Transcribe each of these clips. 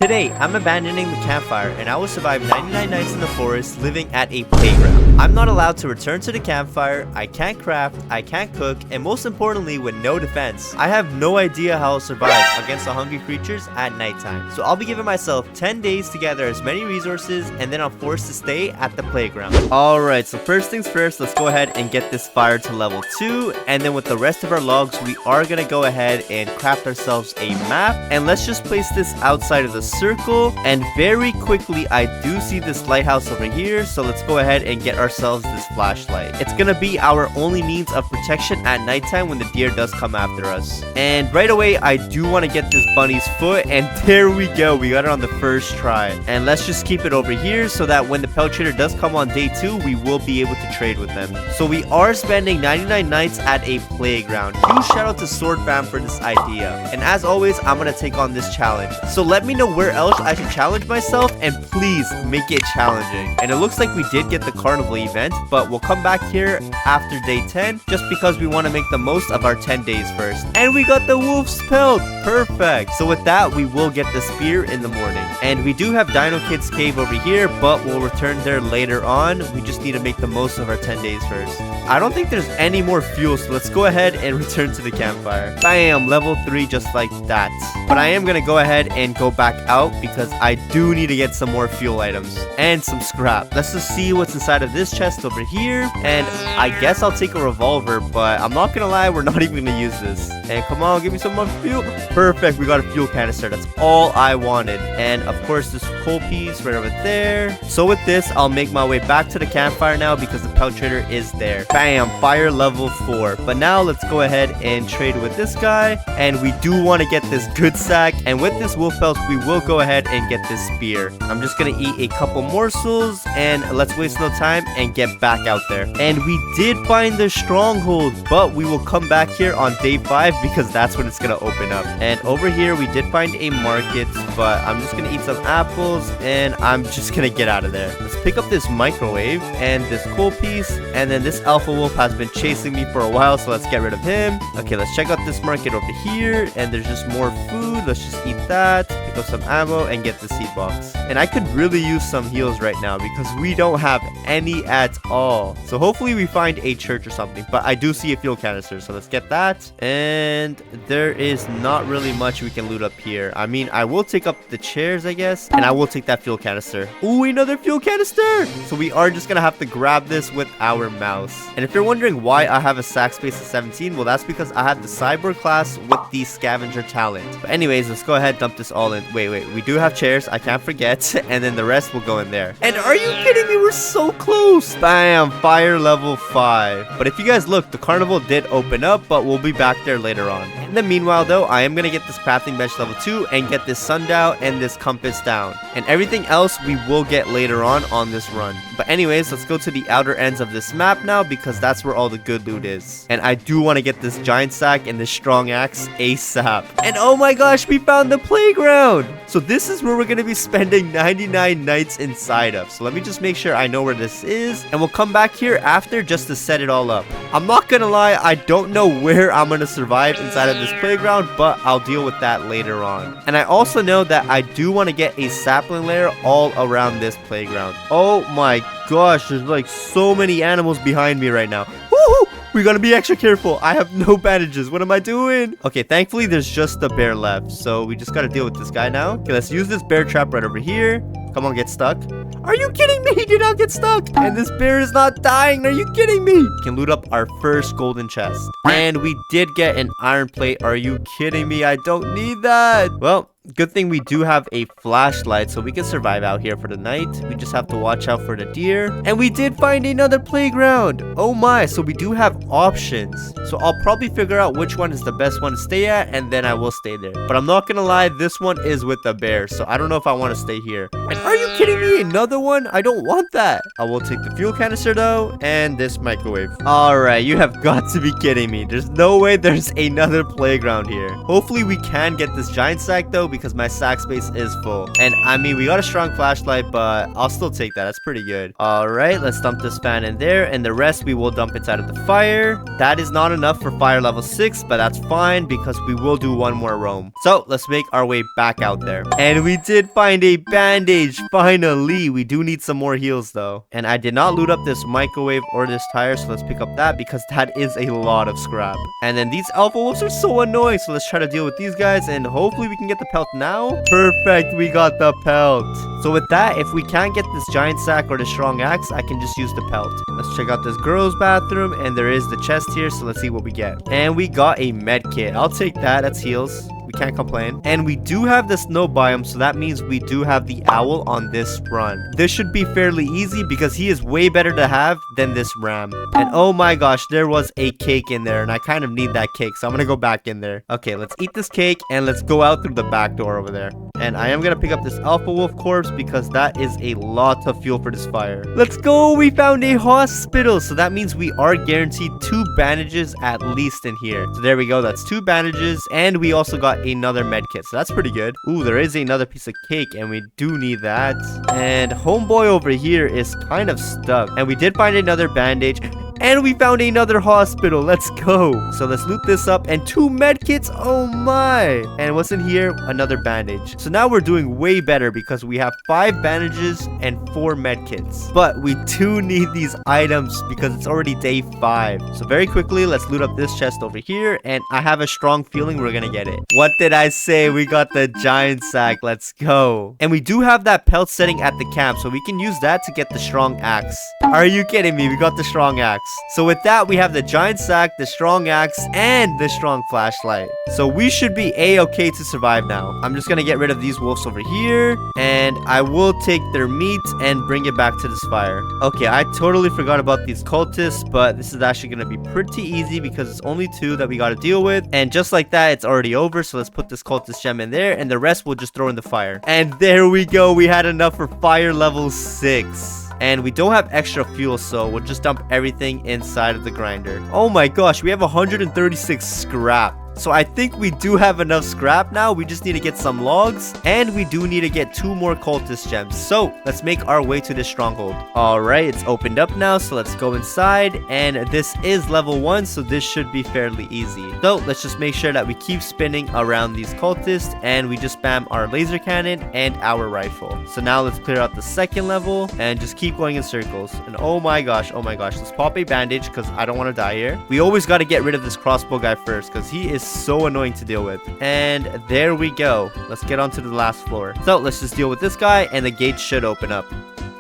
Today, I'm abandoning the campfire and I will survive 99 nights in the forest living at a playground. I'm not allowed to return to the campfire, I can't craft, I can't cook, and most importantly with no defense. I have no idea how I'll survive against the hungry creatures at nighttime. So I'll be giving myself 10 days to gather as many resources and then I'm forced to stay at the playground. Alright, so first things first, let's go ahead and get this fire to level 2. And then with the rest of our logs, we are going to go ahead and craft ourselves a map. And let's just place this outside of the circle, and very quickly I do see this lighthouse over here, so let's go ahead and get ourselves this flashlight. It's gonna be our only means of protection at nighttime when the deer does come after us. And right away I do want to get this bunny's foot, and there we go, we got it on the first try. And let's just keep it over here so that when the pelt trader does come on day 2, we will be able to trade with them. So we are spending 99 nights at a playground. Huge shout out to swordefam for this idea, and as always I'm gonna take on this challenge. So let me know where else I should challenge myself, and please make it challenging. And it looks like we did get the carnival event, but we'll come back here after day 10 just because we want to make the most of our 10 days first. And we got the wolf's pelt, perfect. So with that we will get the spear in the morning. And we do have Dino Kid's cave over here, but we'll return there later on. We just need to make the most of our 10 days first. I don't think there's any more fuel, so let's go ahead and return to the campfire. Bam, level 3 just like that. But I am gonna go ahead and go back out because I do need to get some more fuel items and some scrap. Let's just see what's inside of this chest over here. And I guess I'll take a revolver, but I'm not gonna lie, we're not even gonna use this. And come on, give me some more fuel. Perfect, we got a fuel canister. That's all I wanted. And of course this coal piece right over there. So with this, I'll make my way back to the campfire now because the pelt trader is there. Bam, fire level 4. But now let's go ahead and trade with this guy. And we do want to get this good sack. And with this wolf pelt, we will go ahead and get this spear. I'm just gonna eat a couple morsels and let's waste no time and get back out there. And we did find the stronghold, but we will come back here on day 5 because that's when it's gonna open up. And over here we did find a market, but I'm just gonna eat some apples and I'm just gonna get out of there. Let's pick up this microwave and this coal piece, and then this alpha wolf has been chasing me for a while, so let's get rid of him. Okay, let's check out this market over here, and there's just more food. Let's just eat that, pick up some ammo and get the seed box. And I could really use some heals right now because we don't have any at all. So hopefully we find a church or something, but I do see a fuel canister, so let's get that. And there is not really much we can loot up here. I mean, I will take up the chairs, I guess, and I will take that fuel canister. Ooh, another fuel canister. So we are just gonna have to grab this with our mouse. And if you're wondering why I have a sack space of 17, well, that's because I have the cyber class with the scavenger talent. But anyways, let's go ahead, dump this all in. Wait, we do have chairs, I can't forget, and then the rest will go in there. And are you kidding me? We're so close. Bam, fire level 5. But if you guys look, the carnival did open up, but we'll be back there later on. In the meanwhile though, I am gonna get this crafting bench level 2 and get this sundial and this compass down. And everything else we will get later on this run. But anyways, let's go to the outer ends of this map now because that's where all the good loot is. And I do want to get this giant sack and this strong axe ASAP. And oh my gosh, we found the playground. So this is where we're going to be spending 99 nights inside of. So let me just make sure I know where this is, and we'll come back here after just to set it all up. I'm not gonna lie, I don't know where I'm gonna survive inside of this playground, but I'll deal with that later on. And I also know that I do want to get a sapling layer all around this playground. Oh my gosh, there's like so many animals behind me right now. Woohoo! We gotta be extra careful. I have no bandages. What am I doing? Okay, thankfully there's just the bear left, so we just gotta deal with this guy now. Okay, let's use this bear trap right over here. Come on, get stuck. Are you kidding me? He did not get stuck. And this bear is not dying. Are you kidding me? We can loot up our first golden chest. And we did get an iron plate. Are you kidding me? I don't need that. Well, good thing we do have a flashlight so we can survive out here for the night. We just have to watch out for the deer. And we did find another playground. Oh my, so we do have options. So I'll probably figure out which one is the best one to stay at, and then I will stay there. But I'm not gonna lie, this one is with the bear, so I don't know if I want to stay here. And are you kidding me? Another one? I don't want that. I will take the fuel canister though, and this microwave. Alright, you have got to be kidding me. There's no way there's another playground here. Hopefully we can get this giant sack though, because my sack space is full. And I mean, we got a strong flashlight, but I'll still take that. That's pretty good. All right, let's dump this fan in there, and the rest we will dump inside of the fire. That is not enough for fire level 6, but that's fine because we will do one more roam. So let's make our way back out there. And we did find a bandage. Finally, we do need some more heals though. And I did not loot up this microwave or this tire, so let's pick up that because that is a lot of scrap. And then these alpha wolves are so annoying, so let's try to deal with these guys, and hopefully we can get the pelt now. Perfect, we got the pelt. So with that, if we can't get this giant sack or the strong axe, I can just use the pelt. Let's check out this girl's bathroom, and there is the chest here, so let's see what we get. And we got a med kit. I'll take that. That's heals. We can't complain. And we do have the snow biome, so that means we do have the owl on this run. This should be fairly easy because he is way better to have than this ram. And oh my gosh, there was a cake in there, and I kind of need that cake, so I'm gonna go back in there. Okay, let's eat this cake, and let's go out through the back door over there. And I am gonna pick up this alpha wolf corpse because that is a lot of fuel for this fire. Let's go! We found a hospital, so that means we are guaranteed 2 bandages at least in here. So there we go, that's 2 bandages, and we also got another med kit, so that's pretty good. Ooh, there is another piece of cake, and we do need that. And homeboy over here is kind of stuck, and we did find another bandage. And we found another hospital. Let's go. So let's loot this up. And 2 med kits. Oh my. And what's in here? Another bandage. So now we're doing way better because we have 5 bandages and 4 med kits. But we do need these items because it's already day 5. So very quickly, let's loot up this chest over here. And I have a strong feeling we're gonna get it. What did I say? We got the giant sack. Let's go. And we do have that pelt setting at the camp, so we can use that to get the strong axe. Are you kidding me? We got the strong axe. So with that, we have the giant sack, the strong axe, and the strong flashlight. So we should be a-okay to survive now. I'm just gonna get rid of these wolves over here, and I will take their meat and bring it back to this fire. Okay, I totally forgot about these cultists, but this is actually gonna be pretty easy because it's only 2 that we gotta deal with. And just like that, it's already over. So let's put this cultist gem in there, and the rest we'll just throw in the fire. And there we go. We had enough for fire level 6. And we don't have extra fuel, so we'll just dump everything inside of the grinder. Oh my gosh, we have 136 scrap. So I think we do have enough scrap now. We just need to get some logs, and we do need to get 2 more cultist gems. So let's make our way to this stronghold. All right, it's opened up now, so let's go inside. And this is level 1, so this should be fairly easy. So let's just make sure that we keep spinning around these cultists, and we just spam our laser cannon and our rifle. So now let's clear out the 2nd level and just keep going in circles. And oh my gosh, let's pop a bandage because I don't want to die here. We always got to get rid of this crossbow guy first because he is so annoying to deal with. And there we go. Let's get onto the last floor. So let's just deal with this guy, and the gate should open up.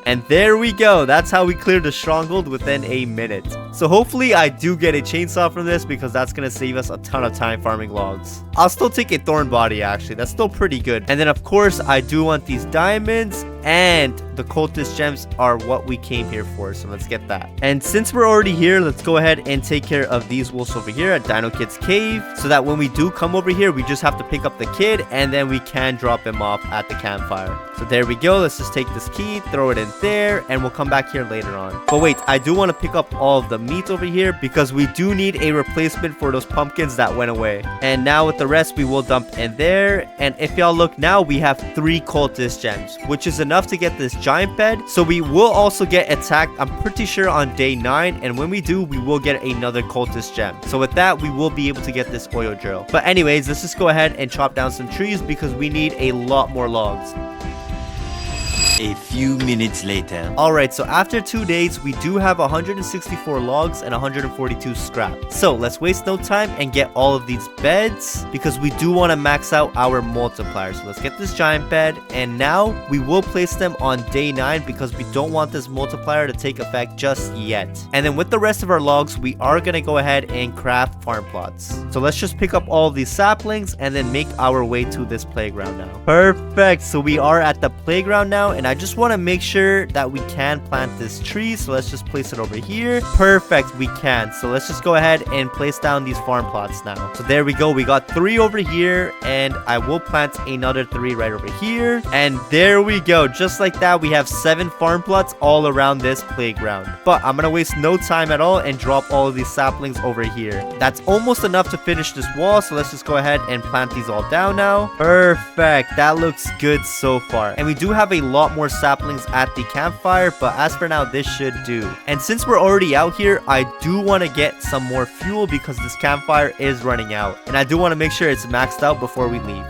And there we go. That's how we cleared the stronghold within a minute. So hopefully I do get a chainsaw from this because that's going to save us a ton of time farming logs. I'll still take a thorn body actually. That's still pretty good. And then of course I do want these diamonds, and the cultist gems are what we came here for, so let's get that. And since we're already here, let's go ahead and take care of these wolves over here at Dino Kid's cave, so that when we do come over here, we just have to pick up the kid, and then we can drop him off at the campfire. So there we go. Let's just take this key, throw it in there, and we'll come back here later on. But wait, I do want to pick up all of the meat over here because we do need a replacement for those pumpkins that went away. And now with the rest, we will dump in there. And if y'all look now, we have 3 cultist gems, which is enough to get this giant bed. So we will also get attacked, I'm pretty sure, on day 9, and when we do, we will get another cultist gem. So with that, we will be able to get this oil drill. But anyways, let's just go ahead and chop down some trees because we need a lot more logs. A few minutes later. Alright, so after 2 days, we do have 164 logs and 142 scrap. So let's waste no time and get all of these beds because we do want to max out our multiplier. So let's get this giant bed, and now we will place them on day 9 because we don't want this multiplier to take effect just yet. And then with the rest of our logs, we are going to go ahead and craft farm plots. So let's just pick up all of these saplings and then make our way to this playground now. Perfect. So we are at the playground now, and I just want to make sure that we can plant this tree. So let's just place it over here. Perfect, we can. So let's just go ahead and place down these farm plots now. So there we go. We got 3 over here, and I will plant another 3 right over here. And there we go. Just like that, we have 7 farm plots all around this playground. But I'm gonna waste no time at all and drop all of these saplings over here. That's almost enough to finish this wall, so let's just go ahead and plant these all down now. Perfect, that looks good so far. And we do have a lot more saplings at the campfire, but as for now, this should do. And since we're already out here, I do want to get some more fuel because this campfire is running out, and I do want to make sure it's maxed out before we leave.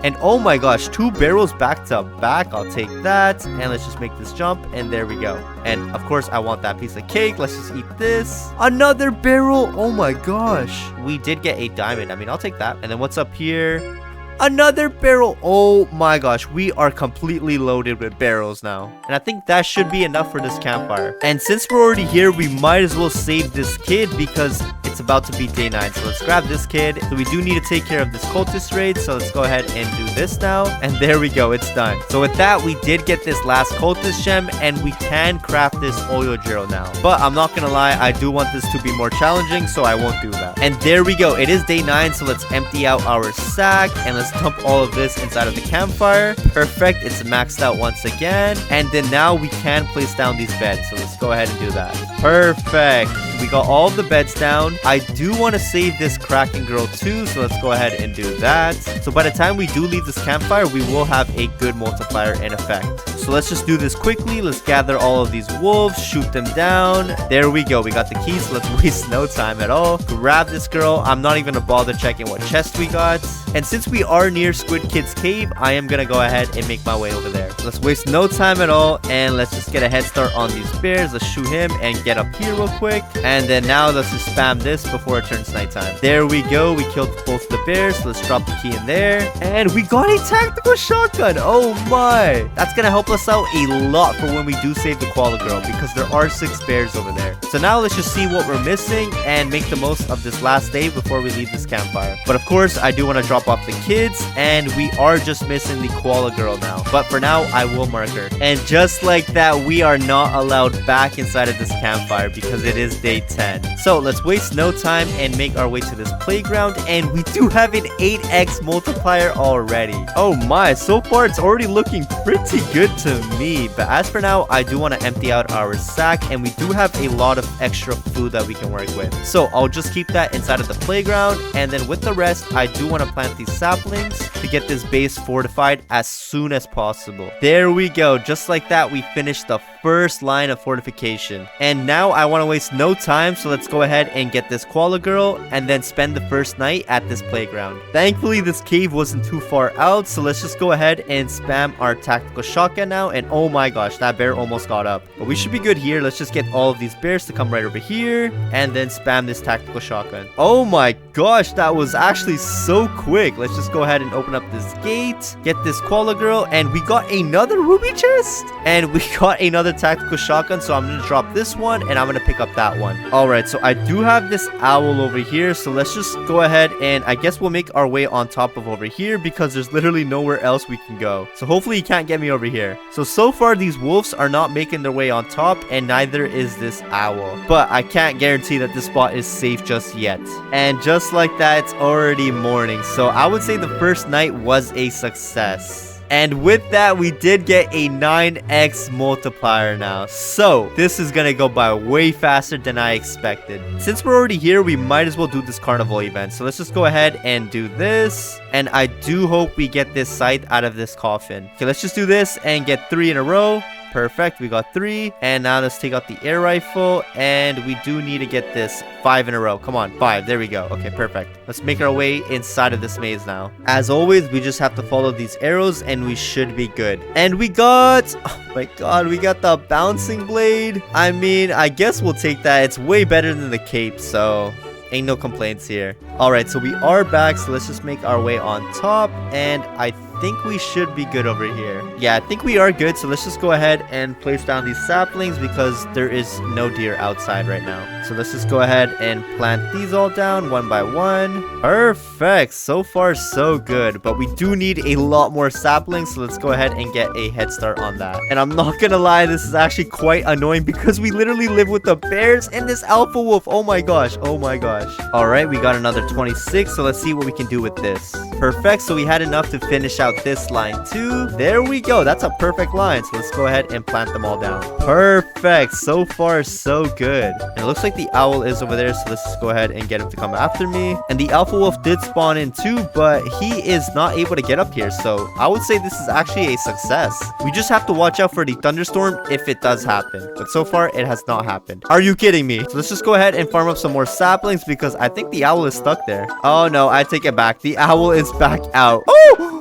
And oh my gosh, 2 barrels back to back. I'll take that. And let's just make this jump. And there we go. And of course, I want that piece of cake. Let's just eat this. Another barrel. Oh my gosh. We did get a diamond. I mean, I'll take that. And then what's up here? Another barrel. Oh my gosh, we are completely loaded with barrels now. And I think that should be enough for this campfire. And since we're already here, we might as well save this kid because it's about to be day 9. So let's grab this kid. So we do need to take care of this cultist raid. So let's go ahead and do this now. And there we go, it's done. So with that, we did get this last cultist gem, and we can craft this oil drill now. But I'm not gonna lie, I do want this to be more challenging, so I won't do that. And there we go, it is day 9. So let's empty out our sack and let's dump all of this inside of the campfire. Perfect, it's maxed out once again. And then now we can place down these beds. So let's go ahead and do that. Perfect, we got all of the beds down. I do want to save this Kraken girl too, so let's go ahead and do that. So by the time we do leave this campfire, we will have a good multiplier in effect. So let's just do this quickly. Let's gather all of these wolves, shoot them down. There we go, we got the keys. So let's waste no time at all. Grab this girl. I'm not even gonna bother checking what chest we got. And since we are near Squid Kid's cave, I am gonna go ahead and make my way over there. Let's waste no time at all, and let's just get a head start on these bears. Let's shoot him and get up here real quick. And then now let's just spam this before it turns nighttime. There we go, we killed both the bears. So let's drop the key in there, and we got a tactical shotgun. Oh my, that's gonna help us out a lot for when we do save the koala girl, because there are 6 bears over there. So now let's just see what we're missing and make the most of this last day before we leave this campfire. But of course, I do want to drop off the kids, and we are just missing the koala girl now. But for now, I will mark her. And just like that, we are not allowed back inside of this campfire because it is day 10. So let's waste no time and make our way to this playground, and we do have an 8x multiplier already. Oh my, so far it's already looking pretty good to me. But as for now, I do want to empty out our sack, and we do have a lot of extra food that we can work with. So I'll just keep that inside of the playground, and then with the rest, I do want to plant these saplings to get this base fortified as soon as possible. There we go, just like that, we finished the first line of fortification. And now I want to waste no time, so let's go ahead and get this koala girl and then spend the first night at this playground. Thankfully, this cave wasn't too far out, so let's just go ahead and spam our tactical shotgun now. And oh my gosh, that bear almost got up. But we should be good here. Let's just get all of these bears to come right over here and then spam this tactical shotgun. Oh my gosh, that was actually so quick. Let's just go ahead and open up this gate, get this koala girl, and we got another ruby chest, and we got another tactical shotgun. So I'm gonna drop this one, and I'm gonna pick up that one. All right, so I do have this owl over here, so let's just go ahead and I guess we'll make our way on top of over here because there's literally nowhere else we can go. So hopefully he can't get me over here. So far these wolves are not making their way on top, and neither is this owl, but I can't guarantee that this spot is safe just yet. And just like that, it's already morning, so I would say the first night was a success. And with that, we did get a 9x multiplier now. So this is gonna go by way faster than I expected. Since we're already here, we might as well do this carnival event. So let's just go ahead and do this. And I do hope we get this scythe out of this coffin. Okay, let's just do this and get 3 in a row. Perfect, we got 3. And now let's take out the air rifle, and we do need to get this 5 in a row. Come on, 5, there we go. Okay, perfect. Let's make our way inside of this maze now. As always, we just have to follow these arrows and we should be good. And we got, oh my god, we got the bouncing blade. I mean, I guess we'll take that. It's way better than the cape, so ain't no complaints here. All right, so we are back. So let's just make our way on top. And I think we should be good over here. Yeah, I think we are good. So let's just go ahead and place down these saplings because there is no deer outside right now. So let's just go ahead and plant these all down one by one. Perfect. So far, so good. But we do need a lot more saplings. So let's go ahead and get a head start on that. And I'm not gonna lie, this is actually quite annoying because we literally live with the bears and this alpha wolf. Oh my gosh. Oh my gosh. All right, we got another 26. So let's see what we can do with this. Perfect. So we had enough to finish out this line too. There we go. That's a perfect line. So let's go ahead and plant them all down. Perfect. So far, so good. And it looks like the owl is over there. So let's just go ahead and get him to come after me. And the alpha wolf did spawn in too, but he is not able to get up here. So I would say this is actually a success. We just have to watch out for the thunderstorm if it does happen. But so far, it has not happened. Are you kidding me? So let's just go ahead and farm up some more saplings because I think the owl is stuck there. Oh no, I take it back. The owl is back out. Oh!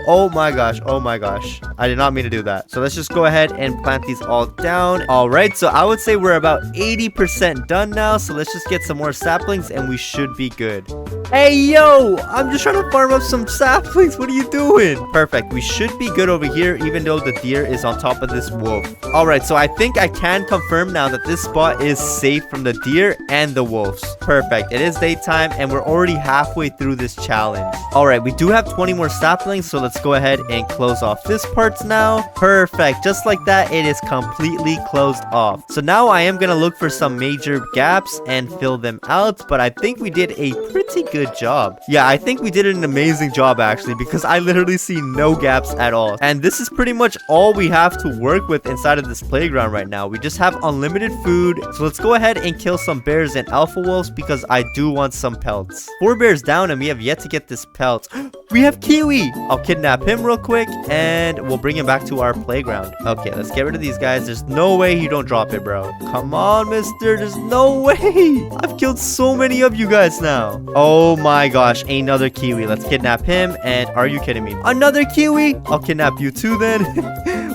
Oh my gosh. Oh my gosh. I did not mean to do that. So let's just go ahead and plant these all down. All right. So I would say we're about 80% done now. So let's just get some more saplings and we should be good. Hey, yo, I'm just trying to farm up some saplings. What are you doing? Perfect. We should be good over here, even though the deer is on top of this wolf. All right. So I think I can confirm now that this spot is safe from the deer and the wolves. Perfect. It is daytime and we're already halfway through this challenge. All right. We do have 20 more saplings. So let's go ahead and close off this part now. Perfect. Just like that, it is completely closed off. So now I am going to look for some major gaps and fill them out. But I think we did a pretty good job. Yeah, I think we did an amazing job actually because I literally see no gaps at all. And this is pretty much all we have to work with inside of this playground right now. We just have unlimited food. So let's go ahead and kill some bears and alpha wolves because I do want some pelts. 4 bears down and we have yet to get this pelt. We have Kiwi. I'll kidnap him real quick and we'll bring him back to our playground. Okay, let's get rid of these guys. There's no way you don't drop it, bro. Come on, mister. There's no way. I've killed so many of you guys now. Oh my gosh, another Kiwi. Let's kidnap him. And are you kidding me? Another Kiwi? I'll kidnap you too then.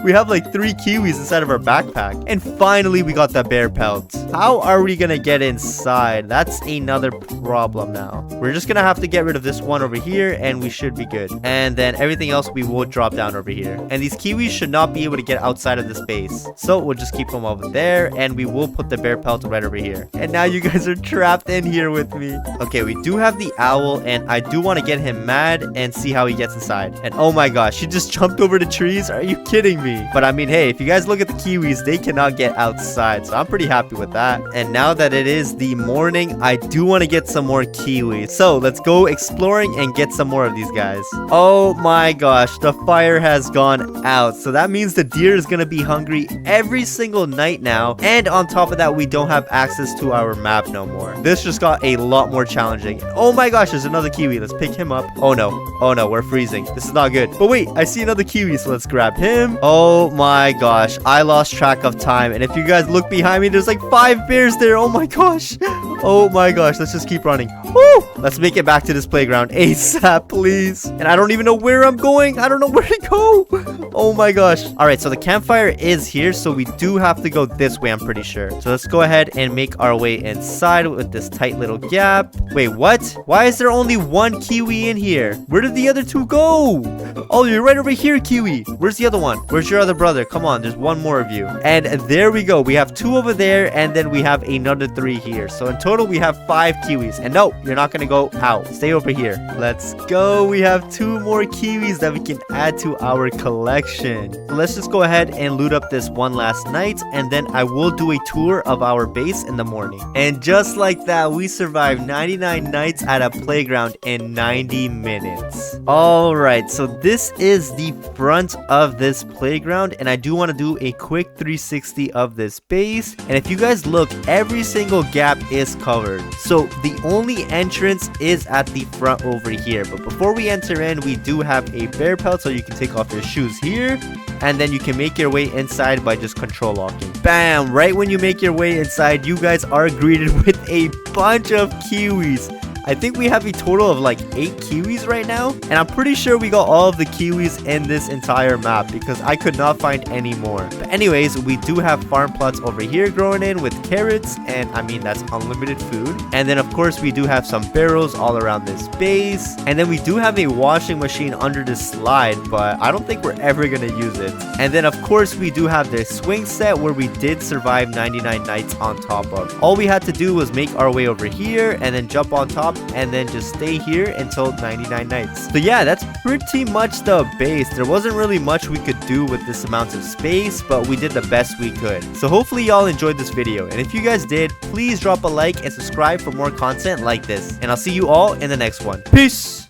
We have like 3 kiwis inside of our backpack. And finally, we got the bear pelt. How are we gonna get inside? That's another problem now. We're just gonna have to get rid of this one over here and we should be good. And then everything else we will drop down over here. And these kiwis should not be able to get outside of this base. So we'll just keep them over there and we will put the bear pelt right over here. And now you guys are trapped in here with me. Okay, we do have the owl and I do want to get him mad and see how he gets inside. And oh my gosh, he just jumped over the trees. Are you kidding me? But I mean, hey, if you guys look at the kiwis, they cannot get outside. So I'm pretty happy with that. And now that it is the morning, I do want to get some more kiwis. So let's go exploring and get some more of these guys. Oh my gosh, the fire has gone out. So that means the deer is going to be hungry every single night now. And on top of that, we don't have access to our map no more. This just got a lot more challenging. Oh my gosh, there's another kiwi. Let's pick him up. Oh no. Oh no, we're freezing. This is not good. But wait, I see another kiwi. So let's grab him. Oh my gosh, I lost track of time. And if you guys look behind me, there's like 5 bears there. Oh my gosh. Oh my gosh, let's just keep running. Woo! Let's make it back to this playground ASAP, please. And I don't even know where I'm going. I don't know where to go. Oh my gosh. All right, so the campfire is here, so we do have to go this way, I'm pretty sure. So let's go ahead and make our way inside with this tight little gap. Wait, what? Why is there only 1 kiwi in here? Where did the other 2 go? Oh, you're right over here, kiwi. Where's the other one? Where's your other brother? Come on, there's 1 more of you. And there we go. We have 2 over there, and then we have another 3 here. So in total, we have 5 kiwis. And no, you're not gonna go out. Stay over here. Let's go. We have 2 more kiwis that we can add to our collection. So let's just go ahead and loot up this one last night, and then I will do a tour of our base in the morning. And just like that, we survived 99 nights at a playground in 90 minutes. All right, so this is the front of this playground, and I do want to do a quick 360 of this base. And if you guys look, every single gap is covered. So the only entrance is at the front over here. But before we enter in, we do have a bear pelt, so you can take off your shoes here. And then you can make your way inside by just control locking. Bam! Right when you make your way inside, you guys are greeted with a bunch of kiwis. I think we have a total of like 8 kiwis right now, and I'm pretty sure we got all of the kiwis in this entire map because I could not find any more. But anyways, we do have farm plots over here growing in with carrots, and I mean that's unlimited food. And then of course we do have some barrels all around this base, and then we do have a washing machine under this slide, but I don't think we're ever gonna use it. And then of course we do have this swing set where we did survive 99 nights on top of. All we had to do was make our way over here and then jump on top and then just stay here until 99 nights. So yeah, that's pretty much the base. There wasn't really much we could do with this amount of space, but we did the best we could. So hopefully y'all enjoyed this video, and if you guys did, please drop a like and subscribe for more content like this, and I'll see you all in the next one. Peace.